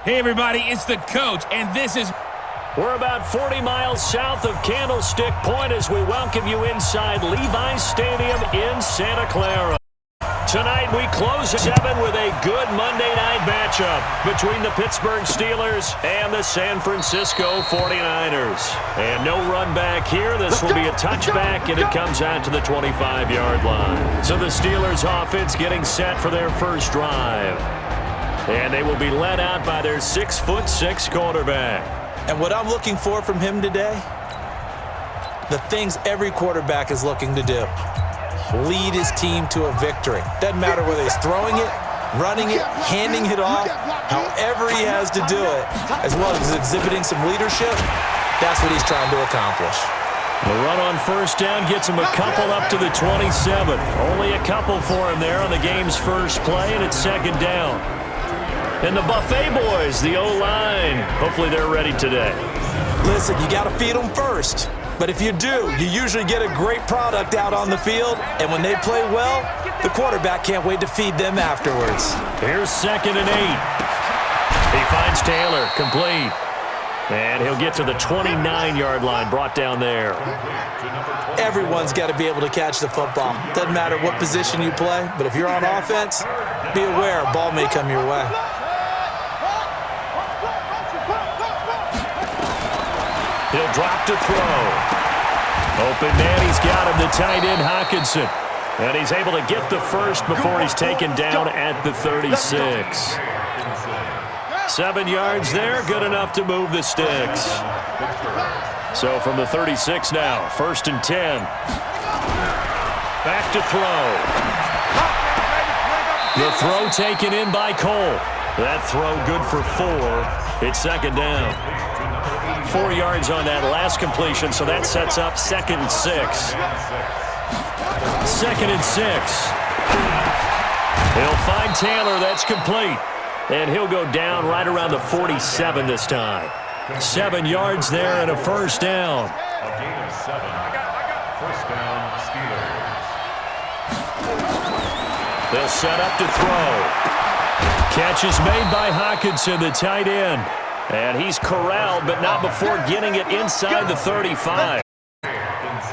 Hey, everybody, it's the coach, and this is... We're about 40 miles south of Candlestick Point as we welcome you inside Levi's Stadium in Santa Clara. Tonight we close at 7 with a good Monday night matchup between the Pittsburgh Steelers and the San Francisco 49ers. And no run back here. This will be a touchback, and it comes out to the 25-yard line. So the Steelers offense getting set for their first drive. And they will be led out by their 6'6" quarterback. And what I'm looking for from him today, the things every quarterback is looking to do. Lead his team to a victory. Doesn't matter whether he's throwing it, running it, handing it off, however he has to do it, as well as exhibiting some leadership, that's what he's trying to accomplish. The run on first down gets him a couple up to the 27. Only a couple for him there on the game's first play, and it's second down. And the Buffet boys, the O-line, hopefully they're ready today. Listen, you got to feed them first. But if you do, you usually get a great product out on the field, and when they play well, the quarterback can't wait to feed them afterwards. Here's 2nd and 8. He finds Taylor, complete. And he'll get to the 29-yard line, brought down there. Everyone's got to be able to catch the football. Doesn't matter what position you play, but if you're on offense, be aware a ball may come your way. He'll drop to throw. Open man, he's got him, the tight end, Hockenson. And he's able to get the first before he's taken down at the 36. 7 yards there, good enough to move the sticks. So from the 36 now, 1st and 10. Back to throw. The throw taken in by Cole. That throw good for 4. It's second down. 4 yards on that last completion, so that sets up 2nd and 6. 2nd and 6. He'll find Taylor. That's complete. And he'll go down right around the 47 this time. 7 yards there and a first down. A gain of 7. First down, Steelers. They'll set up to throw. Catch is made by Hockenson, the tight end. And he's corralled, but not before getting it inside the 35.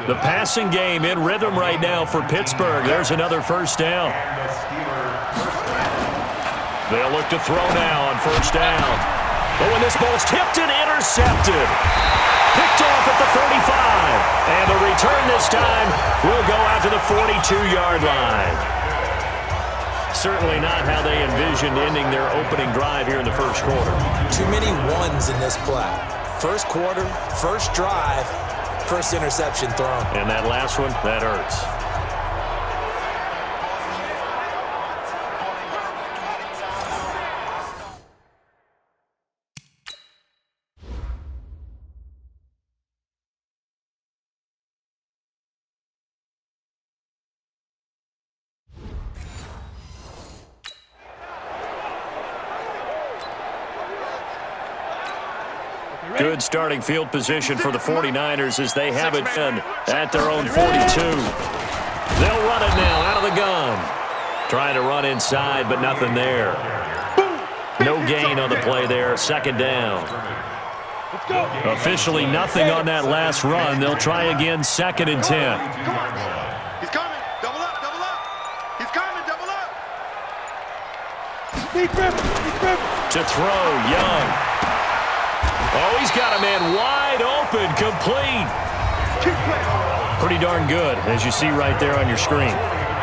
The passing game in rhythm right now for Pittsburgh. There's another first down. They'll look to throw now on first down. But when this ball's tipped and intercepted. Picked off at the 35. And the return this time will go out to the 42-yard line. Certainly not how they envisioned ending their opening drive here in the first quarter. Too many ones in this play. First quarter, first drive, first interception thrown. And that last one, that hurts. Good starting field position for the 49ers as they have it in at their own 42. They'll run it now out of the gun. Trying to run inside, but nothing there. No gain on the play there. Second down. Officially nothing on that last run. They'll try again, 2nd and 10. He's coming. Double up, double up. He's coming, double up. To throw, Young. Oh, he's got a man wide open, complete. Pretty darn good, as you see right there on your screen.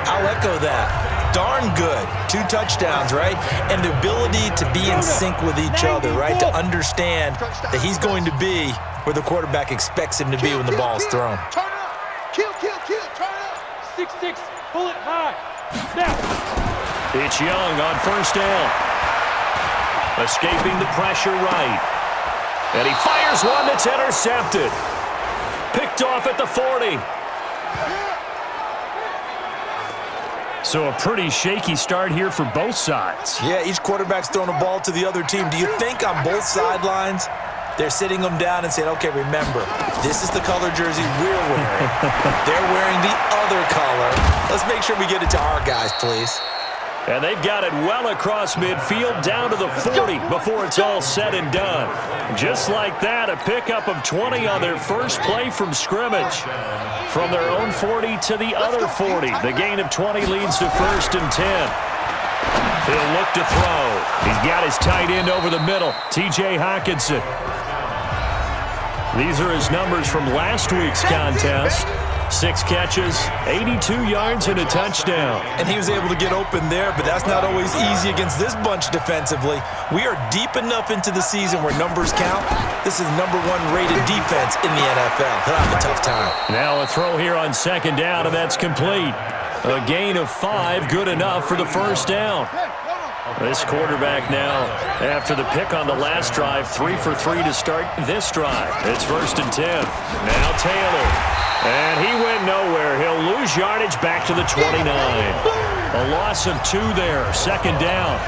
I'll echo that. Darn good. 2 touchdowns, right? And the ability to be in sync with each other, right? To understand that he's going to be where the quarterback expects him to be when the ball is thrown. Turn up. Kill, turn up. 6-6, pull it high. Snap. It's Young on first down. Escaping the pressure right. And he fires one that's intercepted. Picked off at the 40. So a pretty shaky start here for both sides. Yeah, each quarterback's throwing a ball to the other team. Do you think on both sidelines they're sitting them down and saying, okay, remember, this is the color jersey we're wearing. They're wearing the other color. Let's make sure we get it to our guys, please. And they've got it well across midfield down to the 40 before it's all said and done. Just like that, a pickup of 20 on their first play from scrimmage. From their own 40 to the other 40. The gain of 20 leads to 1st and 10. He'll look to throw. He's got his tight end over the middle, T.J. Hockenson. These are his numbers from last week's contest. 6 catches, 82 yards, and a touchdown. And he was able to get open there, but that's not always easy against this bunch defensively. We are deep enough into the season where numbers count. This is #1 rated defense in the NFL. He'll have a tough time. Now a throw here on 2nd down, and that's complete. A gain of 5, good enough for the 1st down. This quarterback now, after the pick on the last drive, 3 for 3 to start this drive. It's 1st and 10. Now Taylor. And he went nowhere. He'll lose yardage back to the 29. A loss of 2 there. 2nd down.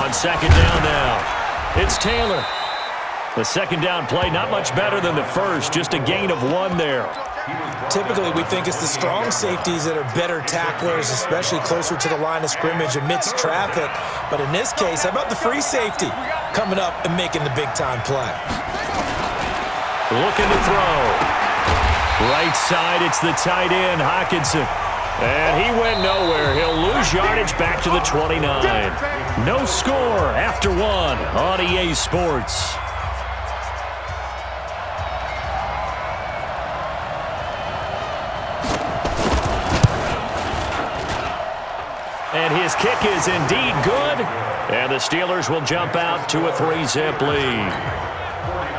On 2nd down now, it's Taylor. The 2nd down play, not much better than the first, just a gain of 1 there. Typically, we think it's the strong safeties that are better tacklers, especially closer to the line of scrimmage amidst traffic. But in this case, how about the free safety coming up and making the big-time play? Looking to throw. Right side, it's the tight end, Hockenson. And he went nowhere. He'll lose yardage back to the 29. No score after 1 on EA Sports. And his kick is indeed good. And the Steelers will jump out to a 3-zip lead.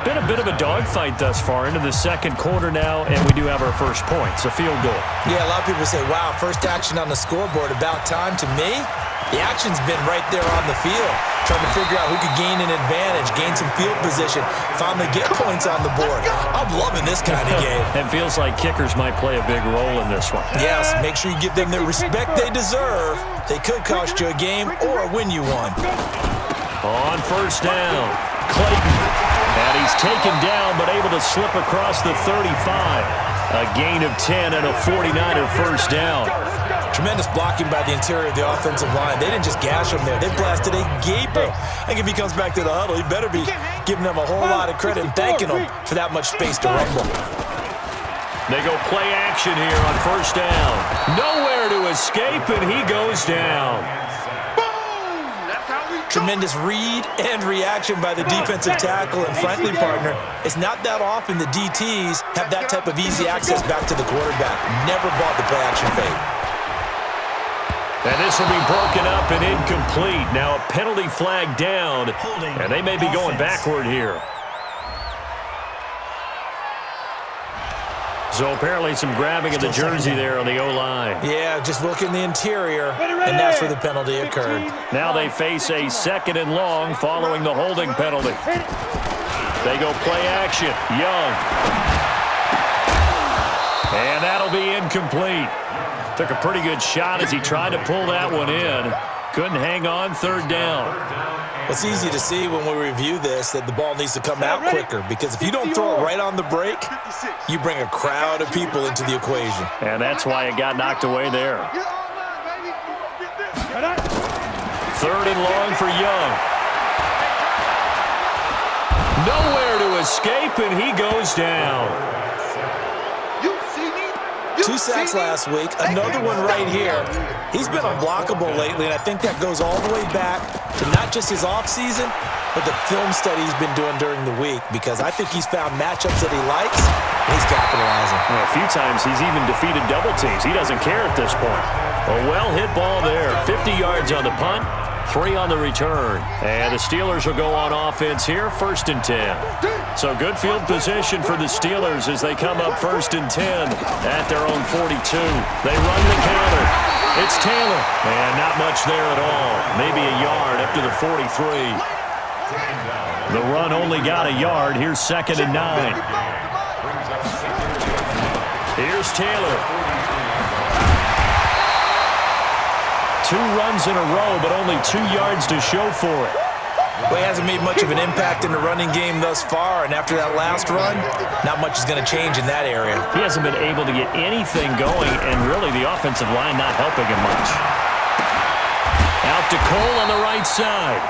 Been a bit of a dogfight thus far into the 2nd quarter now, and we do have our first points, a field goal. Yeah, a lot of people say, wow, first action on the scoreboard, about time. To me, the action's been right there on the field, trying to figure out who could gain an advantage, gain some field position, finally get points on the board. I'm loving this kind of game. It feels like kickers might play a big role in this one. Yes, make sure you give them the respect they deserve. They could cost you a game or win you one. On 1st down, Clayton. And he's taken down but able to slip across the 35. A gain of 10 and a 49er 1st down. Tremendous blocking by the interior of the offensive line. They didn't just gash him there. They blasted a gaper. I think if he comes back to the huddle, he better be giving them a whole lot of credit and thanking them for that much space to rumble. They go play action here on 1st down. Nowhere to escape, and he goes down. Tremendous read and reaction by the defensive tackle, and frankly, partner, it's not that often the DTs have that type of easy access back to the quarterback. Never bought the play-action fade. And this will be broken up and incomplete. Now a penalty flag down, and they may be going backward here. So apparently some grabbing of the jersey there on the O-line. Yeah, just look in the interior, and that's where the penalty occurred. Now they face a 2nd and long following the holding penalty. They go play action. Young. And that'll be incomplete. Took a pretty good shot as he tried to pull that one in. Couldn't hang on. 3rd down. It's easy to see when we review this that the ball needs to come out quicker, because if you don't throw it right on the break, you bring a crowd of people into the equation. And that's why it got knocked away there. 3rd and long for Young. Nowhere to escape, and he goes down. 2 sacks last week, another one right here. He's been unblockable lately, and I think that goes all the way back to not just his offseason, but the film study he's been doing during the week, because I think he's found matchups that he likes, and he's capitalizing. Well, a few times he's even defeated double teams. He doesn't care at this point. A well-hit ball there. 50 yards on the punt, 3 on the return. And the Steelers will go on offense here, 1st and 10. So good field position for the Steelers as they come up 1st and 10 at their own 42. They run the counter. It's Taylor. And not much there at all. Maybe a yard up to the 43. The run only got a yard. Here's 2nd and 9. Here's Taylor. 2 runs in a row, but only 2 yards to show for it. Well, he hasn't made much of an impact in the running game thus far, and after that last run, not much is going to change in that area. He hasn't been able to get anything going, and really the offensive line not helping him much. Out to Cole on the right side.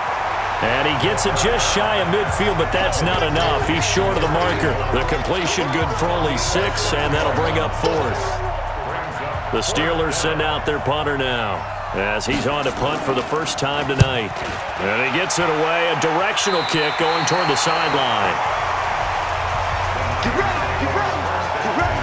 And he gets it just shy of midfield, but that's not enough. He's short of the marker. The completion good for only 6, and that'll bring up 4th. The Steelers send out their punter now, as he's on to punt for the first time tonight. And he gets it away, a directional kick going toward the sideline. Get ready, get ready, get ready.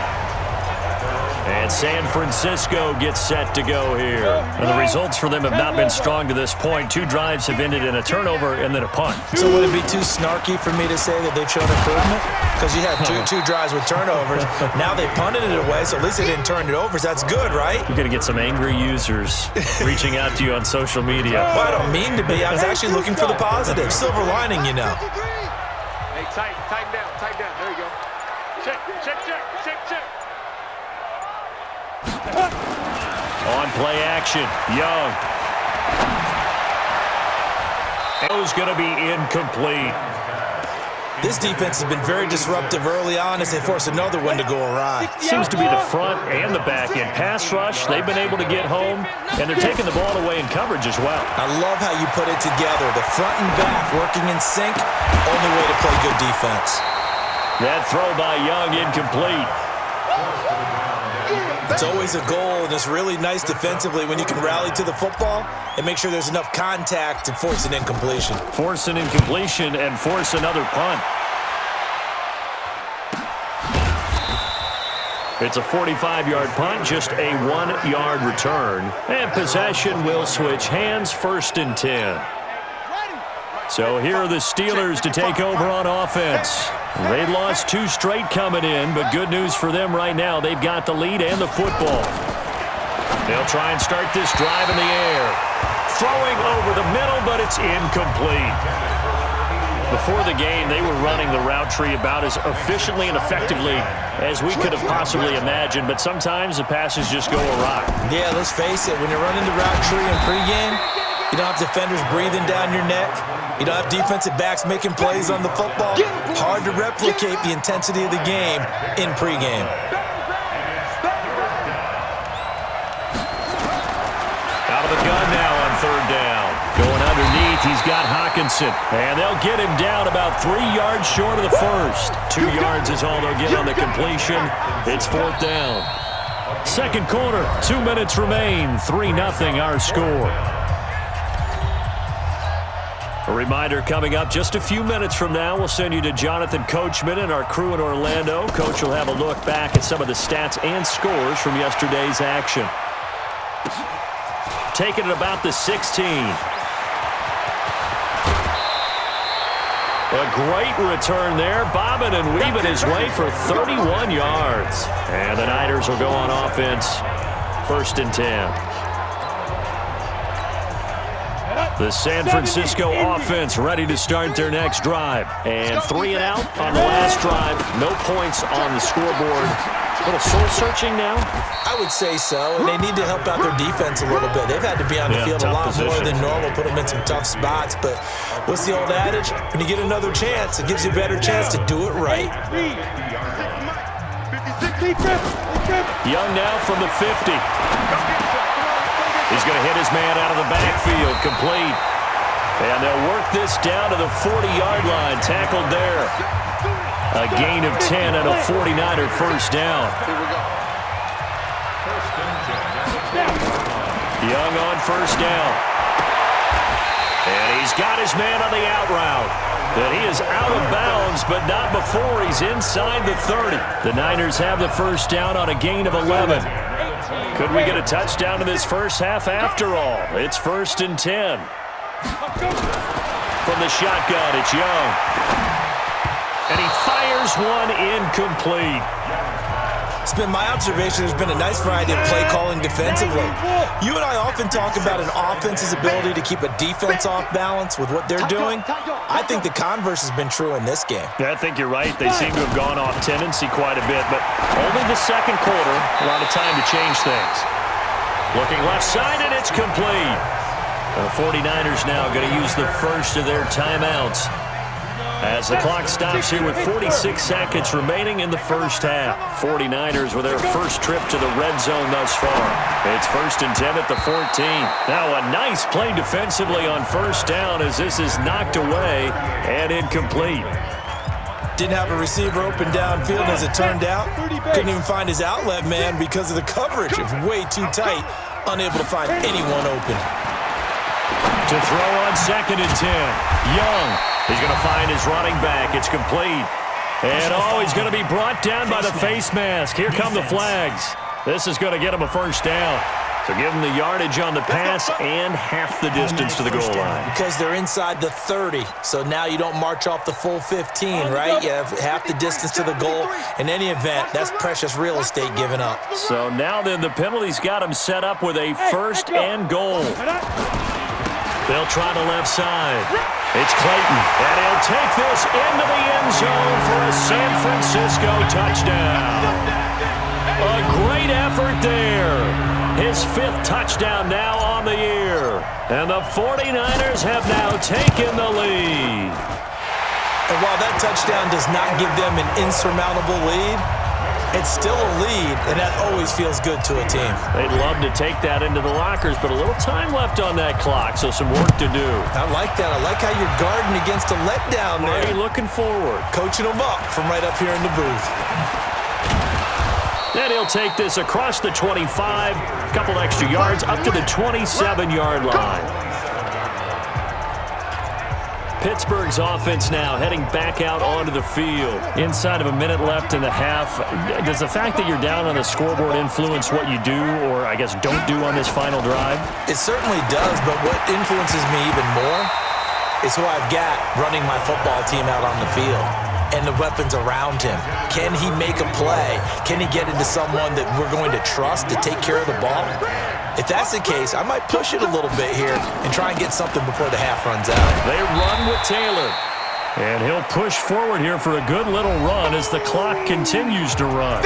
And San Francisco gets set to go here. And the results for them have not been strong to this point. 2 drives have ended in a turnover and then a punt. So would it be too snarky for me to say that they've shown improvement? Because you had two drives with turnovers. Now they punted it away, so at least they didn't turn it over. So that's good, right? You're going to get some angry users reaching out to you on social media. Well, I don't mean to be. I was actually looking for the positive. Silver lining, you know. Hey, tighten down, tighten down. There you go. Check, check, check, check, check. On play action, Young. It was going to be incomplete. This defense has been very disruptive early on as they force another one to go awry. Seems to be the front and the back end. Pass rush, they've been able to get home, and they're taking the ball away in coverage as well. I love how you put it together. The front and back working in sync, only way to play good defense. That throw by Young incomplete. It's always a goal, and it's really nice defensively when you can rally to the football and make sure there's enough contact to force an incompletion. Force an incompletion and force another punt. It's a 45-yard punt, just a 1-yard return. And possession will switch hands, 1st and 10. So here are the Steelers to take over on offense. They lost 2 straight coming in, but good news for them right now. They've got the lead and the football. They'll try and start this drive in the air. Throwing over the middle, but it's incomplete. Before the game, they were running the route tree about as efficiently and effectively as we could have possibly imagined, but sometimes the passes just go awry. Yeah, let's face it, when you're running the route tree in pregame, you don't have defenders breathing down your neck. You don't have defensive backs making plays on the football. Hard to replicate the intensity of the game in pregame. Out of the gun now on 3rd down. Going underneath, he's got Hockenson. And they'll get him down about 3 yards short of the first. 2 yards is all they'll get on the completion. It's 4th down. 2nd quarter, 2 minutes remain. 3-0 our score. A reminder coming up just a few minutes from now, we'll send you to Jonathan Coachman and our crew in Orlando. Coach will have a look back at some of the stats and scores from yesterday's action. Taking it about the 16. A great return there, bobbing and weaving his way for 31 yards. And the Niners will go on offense, 1st and 10. The San Francisco offense ready to start their next drive. And 3 and out on the last drive. No points on the scoreboard. A little soul-searching now? I would say so, and they need to help out their defense a little bit. They've had to be on the field a lot more than normal, put them in some tough spots. But what's the old adage? When you get another chance, it gives you a better chance to do it right. Young now from the 50. He's going to hit his man out of the backfield, complete. And they'll work this down to the 40-yard line, tackled there. A gain of 10 and a 49er first down. Young on 1st down. And he's got his man on the out route. And he is out of bounds, but not before he's inside the 30. The Niners have the first down on a gain of 11. Could we get a touchdown in this first half after all? It's 1st and 10. From the shotgun, it's Young. And he fires one incomplete. It's been my observation there's been a nice variety of play calling defensively. You and I often talk about an offense's ability to keep a defense off balance with what they're doing. I think the converse has been true in this game. Yeah, I think you're right. They seem to have gone off tendency quite a bit, but only the 2nd quarter, a lot of time to change things. Looking left side, and it's complete. The 49ers now going to use the first of their timeouts as the clock stops here with 46 seconds remaining in the first half. 49ers with their first trip to the red zone thus far. It's 1st and 10 at the 14. Now a nice play defensively on first down as this is knocked away and incomplete. Didn't have a receiver open downfield as it turned out. Couldn't even find his outlet man because of the coverage. It was way too tight. Unable to find anyone open. To throw on 2nd and 10. Young. He's going to find his running back. It's complete. And, he's going to be brought down by the face mask. Here come the flags. This is going to get him a first down. So give him the yardage on the pass and half the distance to the goal line. Because they're inside the 30. So now you don't march off the full 15, right? You have half the distance to the goal. In any event, that's precious real estate given up. So now then the penalty's got him set up with a 1st and goal. They'll try the left side. It's Clayton, and he'll take this into the end zone for a San Francisco touchdown. A great effort there. His 5th touchdown now on the year. And the 49ers have now taken the lead. And while that touchdown does not give them an insurmountable lead, it's still a lead, and that always feels good to a team. They'd love to take that into the lockers, but a little time left on that clock, so some work to do. I like that. I like how you're guarding against a letdown there. Already looking forward. Coaching them up from right up here in the booth. And he'll take this across the 25, a couple extra yards, up to the 27-yard line. Pittsburgh's offense now heading back out onto the field. Inside of a minute left in the half, does the fact that you're down on the scoreboard influence what you do or, I guess, don't do on this final drive? It certainly does, but what influences me even more is who I've got running my football team out on the field and the weapons around him. Can he make a play? Can he get into someone that we're going to trust to take care of the ball? If that's the case, I might push it a little bit here and try and get something before the half runs out. They run with Taylor. And he'll push forward here for a good little run as the clock continues to run.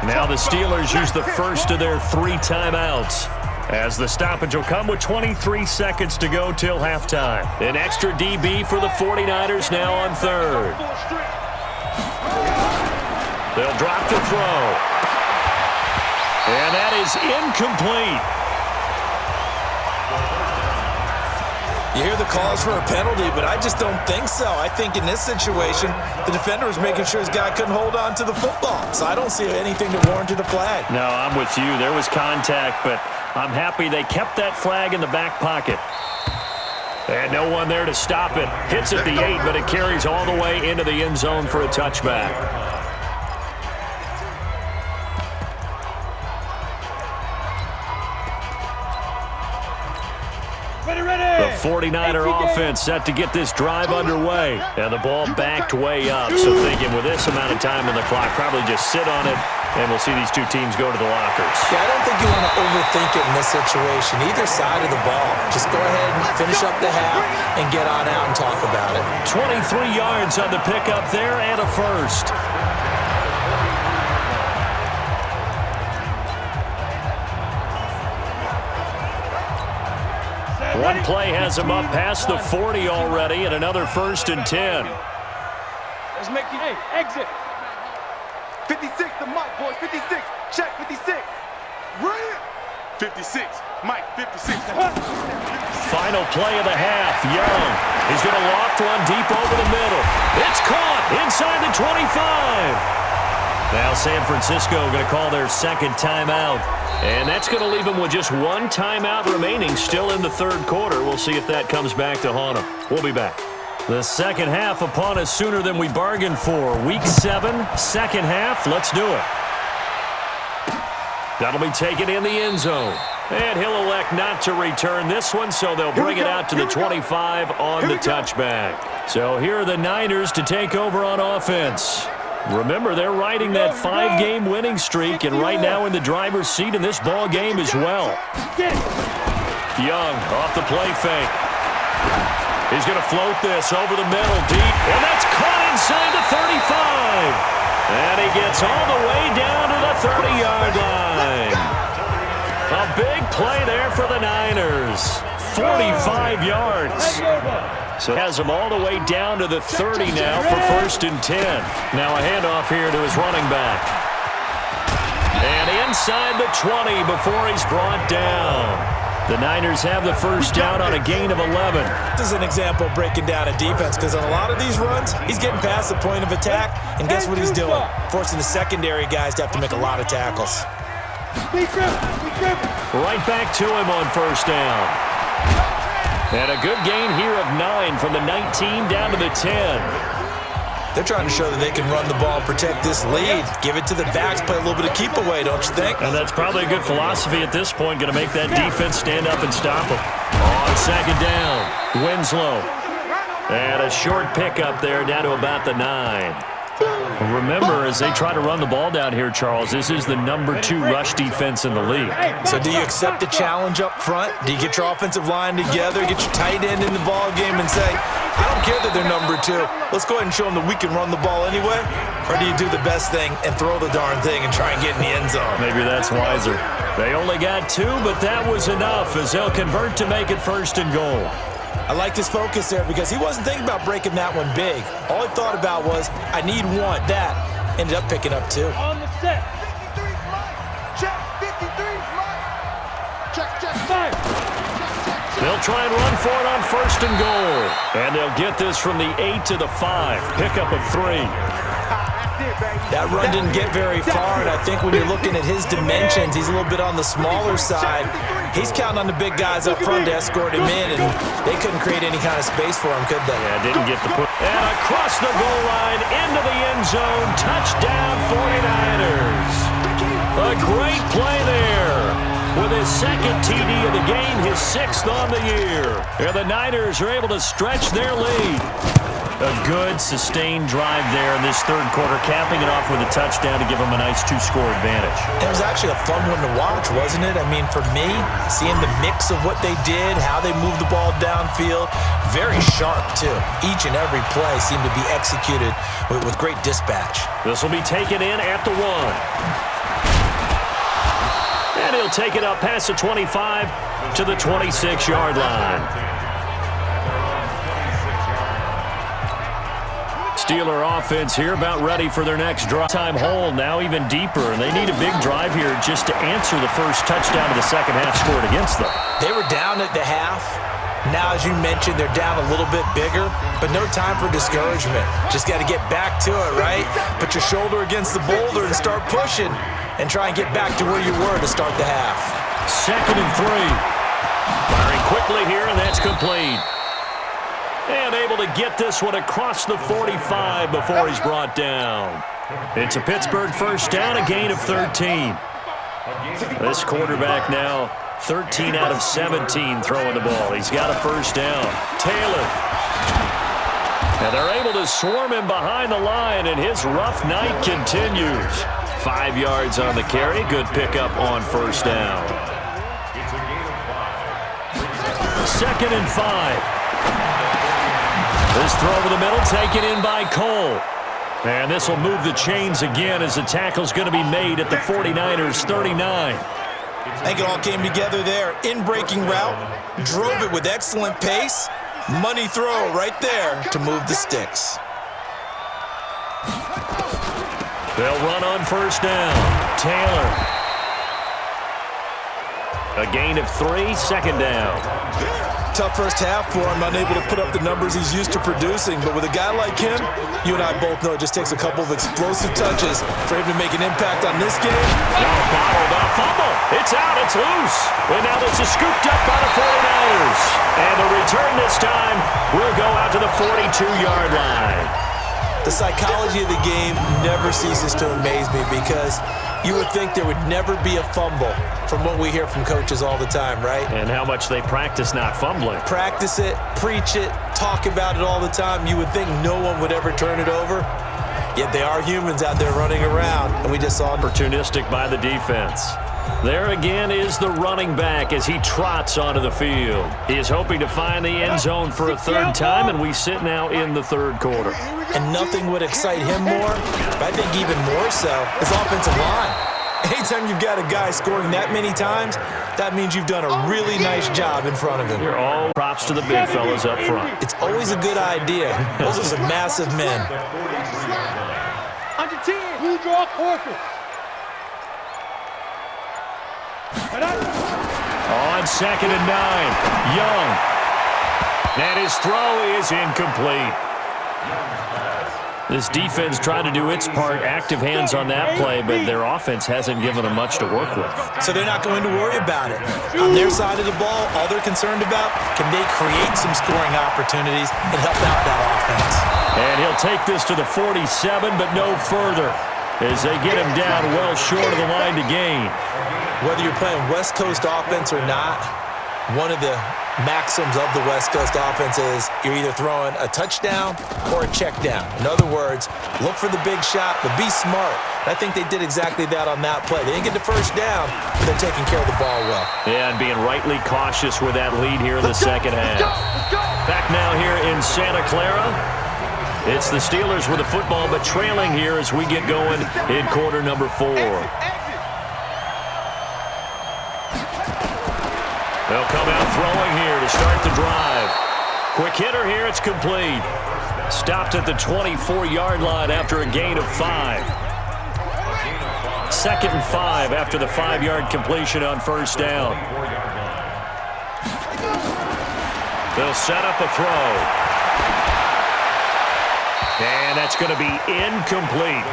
Now the Steelers use the first of their 3 timeouts, as the stoppage will come with 23 seconds to go till halftime. An extra DB for the 49ers now on 3rd. They'll drop the throw. And that is incomplete. You hear the calls for a penalty, but I just don't think so. I think in this situation, the defender was making sure his guy couldn't hold on to the football. So I don't see anything that warranted a flag. No, I'm with you. There was contact, but I'm happy they kept that flag in the back pocket. And no one there to stop it. Hits at the 8, but it carries all the way into the end zone for a touchback. The 49er offense set to get this drive underway. And the ball backed way up. So thinking with this amount of time on the clock, probably just sit on it, and we'll see these two teams go to the lockers. Yeah, I don't think you want to overthink it in this situation. Either side of the ball. Just go ahead and finish up the half and get on out and talk about it. 23 yards on the pickup there and a first. One play has him up past the 40 already, and another 1st and 10. Let's make it. Hey, exit. 56, the mic, boys. 56. Check, 56. Right. 56. Mike, 56. Final play of the half. Young. He's going to loft one deep over the middle. It's caught inside the 25. Now San Francisco going to call their 2nd timeout. And that's going to leave them with just 1 timeout remaining still in the 3rd quarter. We'll see if that comes back to haunt them. We'll be back. The second half upon us sooner than we bargained for. Week 7, second half. Let's do it. That'll be taken in the end zone. And he'll elect not to return this one, so they'll bring it out to the 25 on the touchback. So here are the Niners to take over on offense. Remember, they're riding that 5-game winning streak, and right now in the driver's seat in this ball game as well. Young off the play fake. He's going to float this over the middle deep, and that's caught inside the 35. And he gets all the way down to the 30-yard line. A big play there for the Niners. 45 yards. So has him all the way down to the 30 now for 1st and 10. Now a handoff here to his running back. And inside the 20 before he's brought down. The Niners have the first down on a gain of 11. This is an example of breaking down a defense because on a lot of these runs, he's getting past the point of attack, and guess what he's doing? Forcing the secondary guys to have to make a lot of tackles. Right back to him on 1st down. And a good gain here of 9 from the 19 down to the 10. They're trying to show that they can run the ball and protect this lead. Give it to the backs, play a little bit of keep away, don't you think? And that's probably a good philosophy at this point, going to make that defense stand up and stop them. On 2nd down, Winslow. And a short pickup there down to about the 9. Remember, as they try to run the ball down here, Charles, this is the number 2 rush defense in the league. So do you accept the challenge up front? Do you get your offensive line together, get your tight end in the ball game and say, I don't care that they're number 2. Let's go ahead and show them that we can run the ball anyway? Or do you do the best thing and throw the darn thing and try and get in the end zone? Maybe that's wiser. They only got 2, but that was enough as they'll convert to make it 1st and goal. I liked his focus there because he wasn't thinking about breaking that one big. All he thought about was, I need 1, that. Ended up picking up 2. On the set. 53 check, 53 check, 5. They'll try and run for it on 1st and goal. And they'll get this from the 8 to the 5. Pickup of 3. That run didn't get very far, and I think when you're looking at his dimensions, he's a little bit on the smaller side. He's counting on the big guys up front to escort him in, and they couldn't create any kind of space for him, could they? Yeah, didn't get the put. And across the goal line, into the end zone, touchdown 49ers. A great play there. With his 2nd TD of the game, his 6th on the year. And the Niners are able to stretch their lead. A good, sustained drive there in this 3rd quarter, capping it off with a touchdown to give them a nice 2-score advantage. It was actually a fun one to watch, wasn't it? I mean, for me, seeing the mix of what they did, how they moved the ball downfield, very sharp, too. Each and every play seemed to be executed with great dispatch. This will be taken in at the 1. And he'll take it up past the 25 to the 26-yard line. Steeler offense here about ready for their next drive. Time hole now even deeper, and they need a big drive here just to answer the first touchdown of the second half scored against them. They were down at the half. Now, as you mentioned, they're down a little bit bigger, but no time for discouragement. Just got to get back to it, right? Put your shoulder against the boulder and start pushing and try and get back to where you were to start the half. 2nd and 3. Firing quickly here, and that's complete. And able to get this one across the 45 before he's brought down. It's a Pittsburgh 1st down, a gain of 13. This quarterback now 13 out of 17 throwing the ball. He's got a 1st down. Taylor. And they're able to swarm him behind the line, and his rough night continues. 5 yards on the carry. Good pickup on 1st down. 2nd and 5. This throw over the middle taken in by Cole. And this will move the chains again as the tackle's going to be made at the 49ers 39. I think it all came together there. In-breaking route, drove it with excellent pace. Money throw right there to move the sticks. They'll run on 1st down. Taylor. A gain of 3, 2nd down. Tough first half for him, unable to put up the numbers he's used to producing. But with a guy like him, you and I both know it just takes a couple of explosive touches for him to make an impact on this game. Bottled up fumble. It's out. It's loose. And now this is scooped up by the 49ers. And the return this time will go out to the 42-yard line. The psychology of the game never ceases to amaze me because you would think there would never be a fumble from what we hear from coaches all the time, right? And how much they practice not fumbling. Practice it, preach it, talk about it all the time. You would think no one would ever turn it over. Yet they are humans out there running around, and we just saw opportunistic by the defense. There again is the running back as he trots onto the field. He is hoping to find the end zone for a 3rd time, and we sit now in the 3rd quarter. And nothing would excite him more, but I think even more so, his offensive line. Anytime you've got a guy scoring that many times, that means you've done a really nice job in front of him. Here, all props to the big fellas up front. It's always a good idea. Those are some massive men. Under 10. Blue draw quarter. On 2nd and 9, Young. And his throw is incomplete. This defense tried to do its part, active hands on that play, but their offense hasn't given them much to work with. So they're not going to worry about it. On their side of the ball, all they're concerned about, can they create some scoring opportunities and help out that offense? And he'll take this to the 47, but no further, as they get him down well short of the line to gain. Whether you're playing West Coast offense or not, one of the maxims of the West Coast offense is you're either throwing a touchdown or a check down. In other words, look for the big shot, but be smart. I think they did exactly that on that play. They didn't get the first down, but they're taking care of the ball well. Yeah, and being rightly cautious with that lead here in the second half. Back now here in Santa Clara. It's the Steelers with the football, but trailing here as we get going in quarter number 4. They'll come out throwing here to start the drive. Quick hitter here, it's complete. Stopped at the 24-yard line after a gain of 5. 2nd and 5 after the 5-yard completion on first down. They'll set up a throw. And that's going to be incomplete.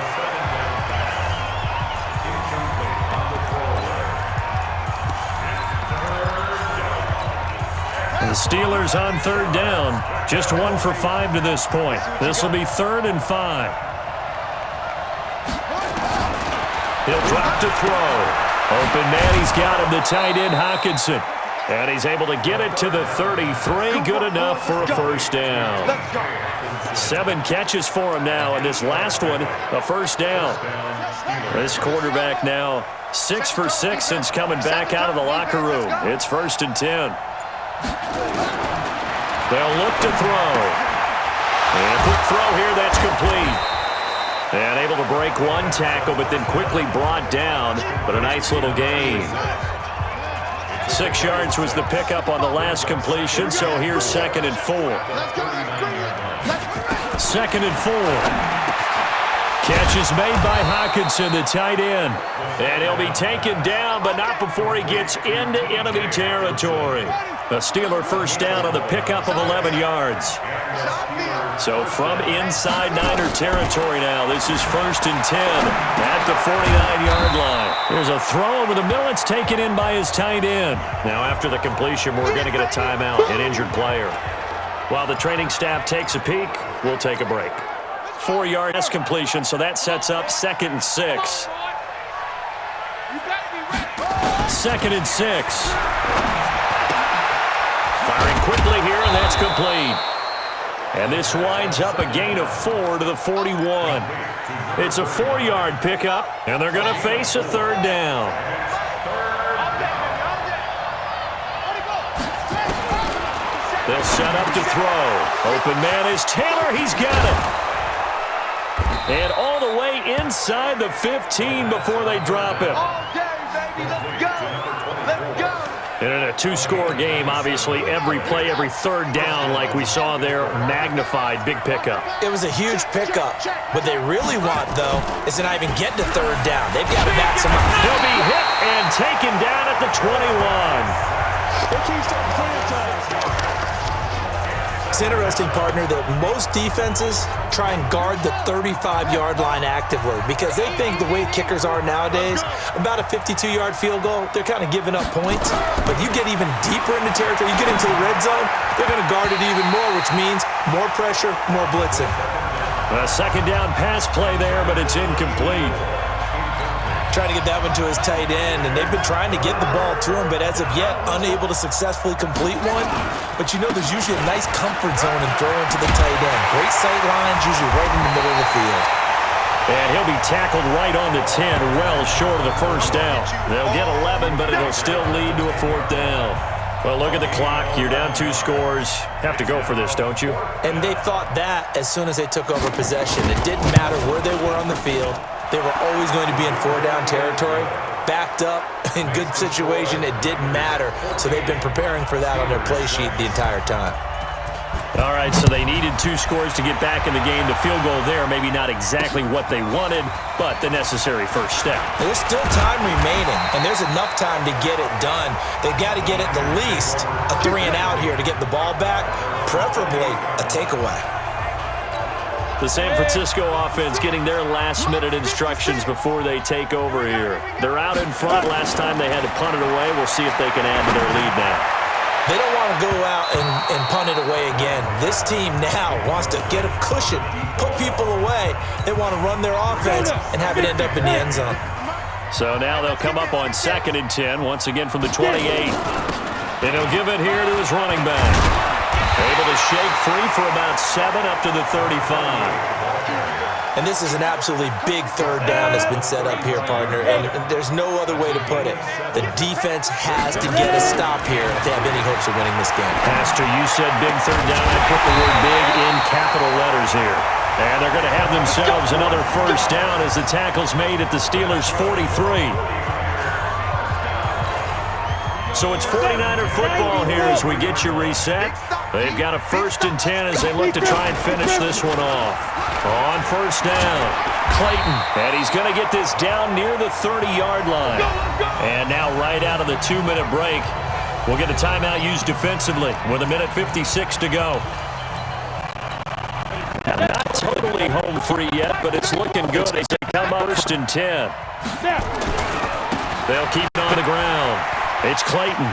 The Steelers on 3rd down. Just 1 for 5 to this point. This will be 3rd and 5. He'll drop to throw. Open man, he's got him, the tight end Hockenson. And he's able to get it to the 33. Good enough for a first down. 7 catches for him now, and this last one, a first down. This quarterback now 6 for 6 since coming back out of the locker room. It's 1st and 10. They'll look to throw. And a quick throw here, that's complete. And able to break one tackle, but then quickly brought down, but a nice little gain. 6 yards was the pickup on the last completion, so here's 2nd and 4. 2nd and 4. Catch is made by Hockenson, the tight end. And he'll be taken down, but not before he gets into enemy territory. A Steeler first down on the pickup of 11 yards. So from inside Niner territory now, this is 1st and 10 at the 49-yard line. There's a throw over the middle. It's taken in by his tight end. Now after the completion, we're going to get a timeout, an injured player. While the training staff takes a peek, we'll take a break. 4-yard completion, so that sets up 2nd and 6. 2nd and 6. Firing quickly here, and that's complete. And this winds up a gain of 4 to the 41. It's a 4-yard pickup, and they're going to face a 3rd down. They'll set up to throw. Open man is Taylor. He's got it. And all the way inside the 15 before they drop him. And in a 2-score game, obviously, every play, every 3rd down, like we saw there, magnified, big pickup. It was a huge pickup. What they really want, though, is to not even get to 3rd down. They've got to maximize. He'll be hit and taken down at the 21. It's interesting, partner, that most defenses try and guard the 35-yard line actively because they think the way kickers are nowadays, about a 52-yard field goal, they're kind of giving up points. But you get even deeper into territory, you get into the red zone, they're going to guard it even more, which means more pressure, more blitzing. A 2nd down pass play there, but it's incomplete. Trying to get that one to his tight end, and they've been trying to get the ball to him, but as of yet, unable to successfully complete one. But you know there's usually a nice comfort zone in throwing to the tight end. Great sight lines, usually right in the middle of the field. And he'll be tackled right on the 10, well short of the first down. They'll get 11, but it'll still lead to a 4th down. Well, look at the clock. You're down 2 scores. Have to go for this, don't you? And they thought that as soon as they took over possession. It didn't matter where they were on the field. They were always going to be in 4-down territory. Backed up, in good situation, it didn't matter. So they've been preparing for that on their play sheet the entire time. All right, so they needed 2 scores to get back in the game. The field goal there, maybe not exactly what they wanted, but the necessary first step. There's still time remaining, and there's enough time to get it done. They've got to get at the least a 3-and-out here to get the ball back, preferably a takeaway. The San Francisco offense getting their last-minute instructions before they take over here. They're out in front. Last time they had to punt it away. We'll see if they can add to their lead now. They don't want to go out and punt it away again. This team now wants to get a cushion, put people away. They want to run their offense and have it end up in the end zone. So now they'll come up on 2nd and 10, once again from the 28. And he'll give it here to his running back. Able to shake free for about 7 up to the 35. And this is an absolutely big 3rd down that's been set up here, partner. And there's no other way to put it. The defense has to get a stop here if they have any hopes of winning this game. Pastor, you said big 3rd down. I put the word big in capital letters here. And they're going to have themselves another first down as the tackle's made at the Steelers' 43. So it's 49er football here as we get you reset. They've got a 1st and 10 as they look to try and finish this one off. On 1st down, Clayton. And he's going to get this down near the 30-yard line. And now right out of the 2-minute break, we'll get a timeout used defensively with 1:56 to go. Not totally home free yet, but it's looking good as they come up 1st and 10. They'll keep it on the ground. It's Clayton.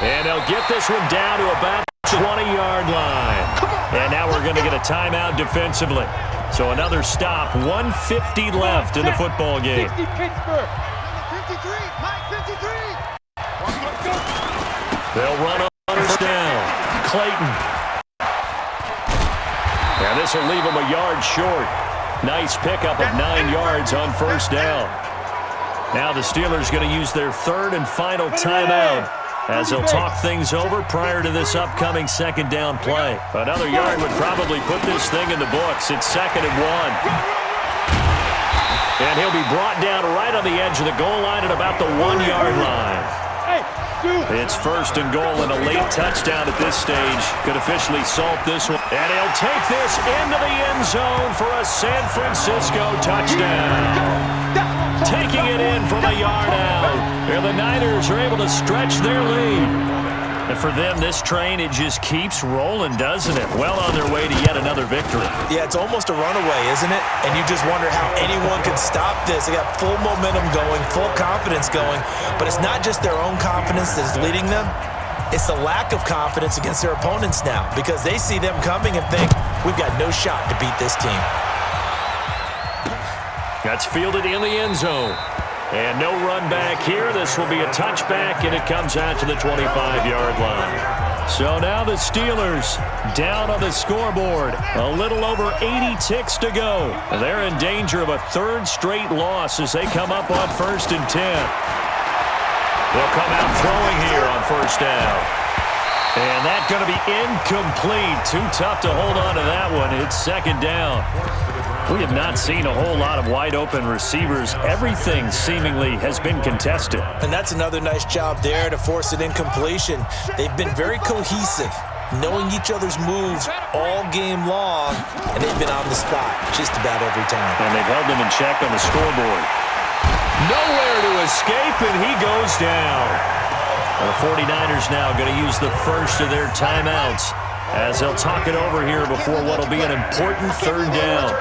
And they'll get this one down to about the 20-yard line. And now we're going to get a timeout defensively. So another stop, 1:50 left in the football game. 60 Pittsburgh. 53, Mike, 53. They'll run on 1st down. Clayton. Now this will leave him a yard short. Nice pickup of 9 yards on 1st down. Now the Steelers going to use their 3rd and final timeout as they'll talk things over prior to this upcoming 2nd down play. Another yard would probably put this thing in the books. It's 2nd and 1. And he'll be brought down right on the edge of the goal line at about the 1-yard line. It's 1st and goal and a late touchdown at this stage could officially salt this one. And he'll take this into the end zone for a San Francisco touchdown. Taking it in from a yard out. And the Niners are able to stretch their lead. And for them, this train, it just keeps rolling, doesn't it? Well on their way to yet another victory. Yeah, it's almost a runaway, isn't it? And you just wonder how anyone could stop this. They got full momentum going, full confidence going. But it's not just their own confidence that's leading them. It's the lack of confidence against their opponents now because they see them coming and think, we've got no shot to beat this team. That's fielded in the end zone. And no run back here. This will be a touchback, and it comes out to the 25-yard line. So now the Steelers down on the scoreboard. A little over 80 ticks to go. They're in danger of a 3rd straight loss as they come up on 1st and 10. They'll come out throwing here on 1st down. And that's going to be incomplete. Too tough to hold on to that one. It's 2nd down. We have not seen a whole lot of wide-open receivers. Everything seemingly has been contested. And that's another nice job there to force an incompletion. They've been very cohesive, knowing each other's moves all game long, and they've been on the spot just about every time. And they've held them in check on the scoreboard. Nowhere to escape, and he goes down. And the 49ers now going to use the first of their timeouts as they'll talk it over here before what will be an important 3rd down.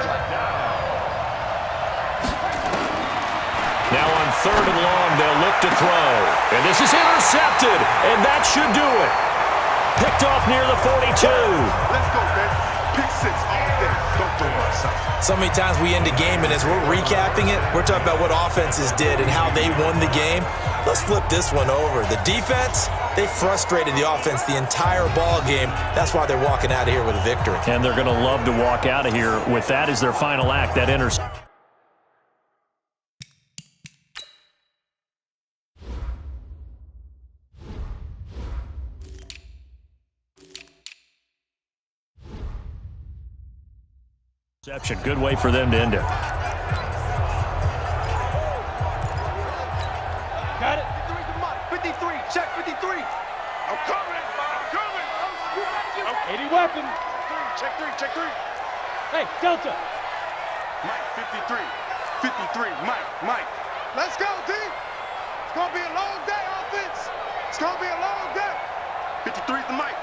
Now on 3rd and long, they'll look to throw. And this is intercepted, and that should do it. Picked off near the 42. Let's go, man. Pick 6 all day. Don't throw my side. So many times we end a game, and as we're recapping it, we're talking about what offenses did and how they won the game. Let's flip this one over. The defense, they frustrated the offense the entire ball game. That's why they're walking out of here with a victory. And they're going to love to walk out of here with that as their final act, that interception. Reception. Good way for them to end it. Got it. 53, check 53. I'm coming. 80 weapon. Check three. Hey, Delta. Mike, 53. 53, Mike. Let's go, D. It's going to be a long day, offense. It's going to be a long day. 53 is the Mike.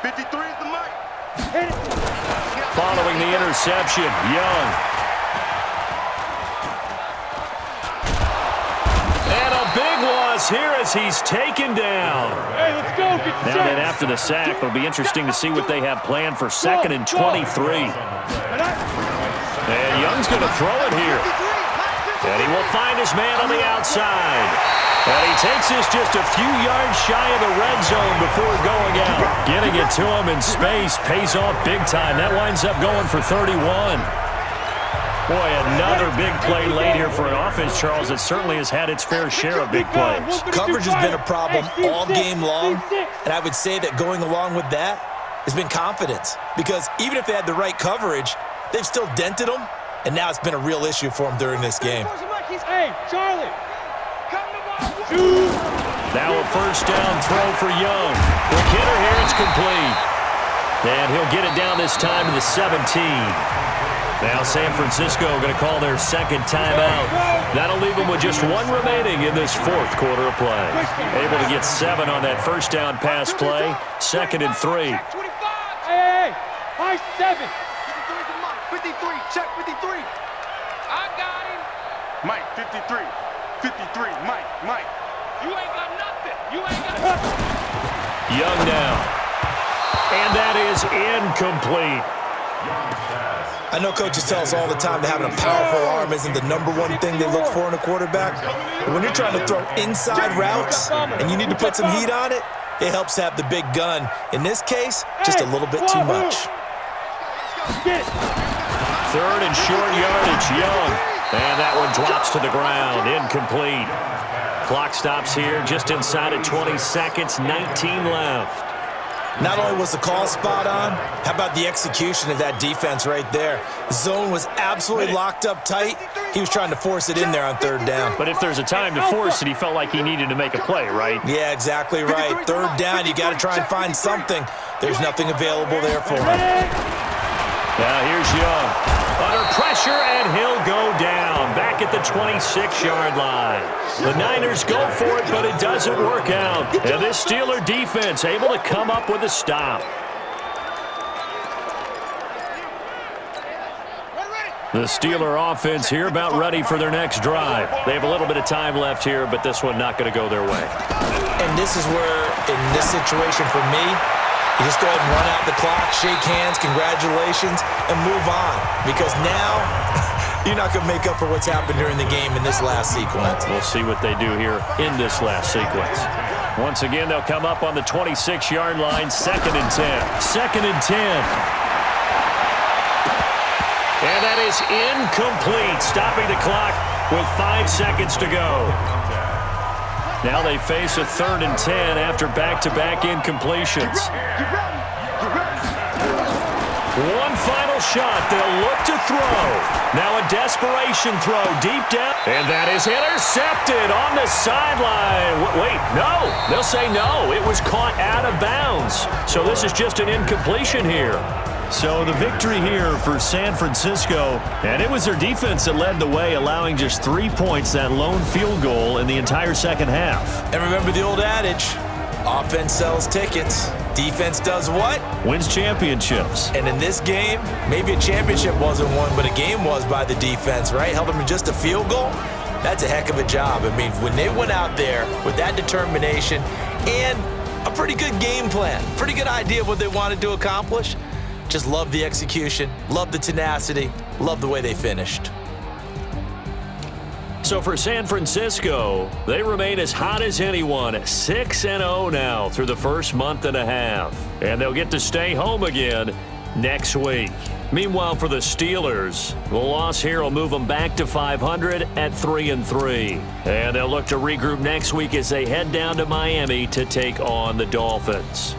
53 is the Mike. Hit it. Following the interception, Young. And a big loss here as he's taken down. Hey, let's go. Get the Now then, after the sack, it'll be interesting to see what they have planned for 2nd and 23. And Young's going to throw it here. And he will find his man on the outside. And he takes this just a few yards shy of the red zone before going out. Getting it to him in space pays off big time. That winds up going for 31. Boy, another big play late here for an offense, Charles, that certainly has had its fair share of big plays. Coverage has been a problem all game long, and I would say that going along with that has been confidence. Because even if they had the right coverage, they've still dented them, and now it's been a real issue for them during this game. Hey, Charlie. Now a first down throw for Young. Quick hitter here, it's complete. And he'll get it down this time to the 17. Now San Francisco going to call their second timeout. That'll leave them with just one remaining in this 4th quarter of play. Able to get 7 on that first down pass play. 2nd and 3. Hey, high 7. 53, check 53. I got him. Mike, 53. 53, Mike. You ain't got nothing. You ain't got nothing. Young now. And that is incomplete. I know coaches tell us all the time that having a powerful arm isn't the #1 thing they look for in a quarterback. But when you're trying to throw inside routes and you need to put some heat on it, it helps to have the big gun. In this case, just a little bit too much. 3rd and short yardage, Young. And that one drops to the ground, incomplete. Clock stops here just inside of 20 seconds, 19 left. Not only was the call spot on, how about the execution of that defense right there? Zone was absolutely locked up tight. He was trying to force it in there on 3rd down. But if there's a time to force it, he felt like he needed to make a play, right? Yeah, exactly right. 3rd down, you got to try and find something. There's nothing available there for him. Now here's Young. Under pressure, and he'll go down. Back at the 26-yard line. The Niners go for it, but it doesn't work out. And this Steeler defense able to come up with a stop. The Steeler offense here about ready for their next drive. They have a little bit of time left here, but this one not going to go their way. And this is where, in this situation for me, you just go ahead and run out the clock, shake hands, congratulations, and move on. Because now, you're not going to make up for what's happened during the game in this last sequence. We'll see what they do here in this last sequence. Once again, they'll come up on the 26-yard line, 2nd and 10. 2nd and 10. And that is incomplete, stopping the clock with 5 seconds to go. Now they face a 3rd and 10 after back-to-back incompletions. One final shot. They'll look to throw. Now a desperation throw deep down. And that is intercepted on the sideline. Wait, no. They'll say no. It was caught out of bounds. So this is just an incompletion here. So the victory here for San Francisco, and it was their defense that led the way, allowing just 3 points, that lone field goal in the entire second half. And remember the old adage, offense sells tickets, defense does what? Wins championships. And in this game, maybe a championship wasn't won, but a game was by the defense, right? Held them to just a field goal. That's a heck of a job. I mean, when they went out there with that determination and a pretty good game plan, pretty good idea of what they wanted to accomplish, just love the execution, love the tenacity, love the way they finished. So for San Francisco, they remain as hot as anyone, 6-0 now through the first month and a half. And they'll get to stay home again next week. Meanwhile, for the Steelers, the loss here will move them back to 500 at 3-3. And they'll look to regroup next week as they head down to Miami to take on the Dolphins.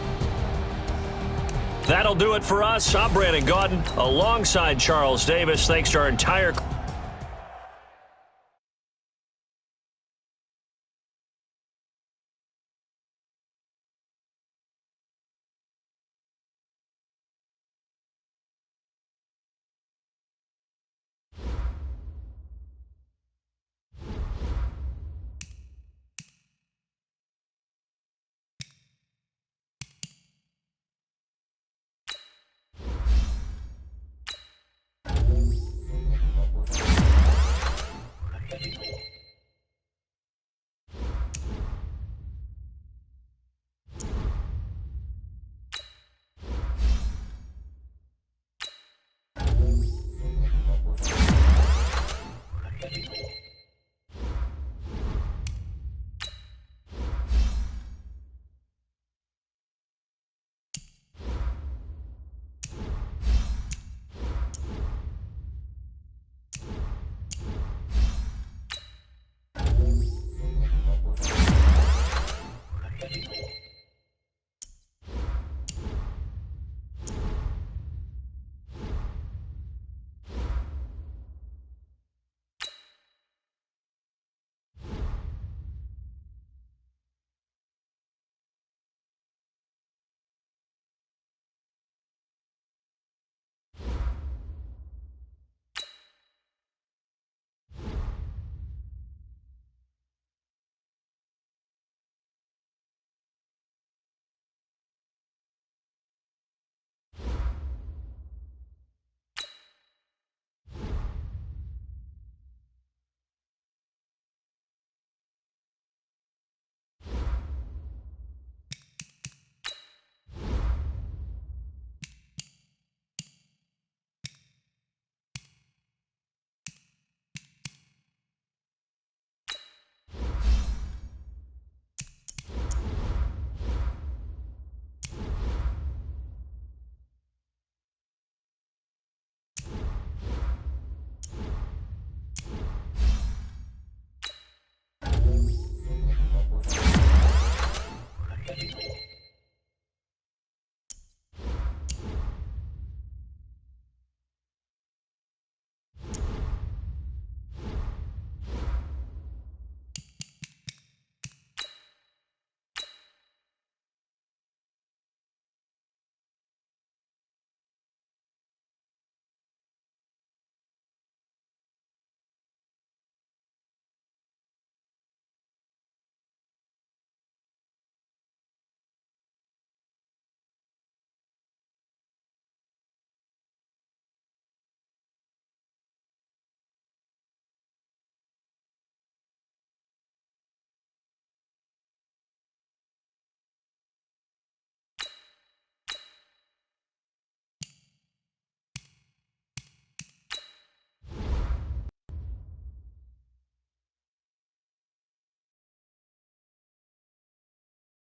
That'll do it for us. I'm Brandon Gaudin alongside Charles Davis. Thanks to our entire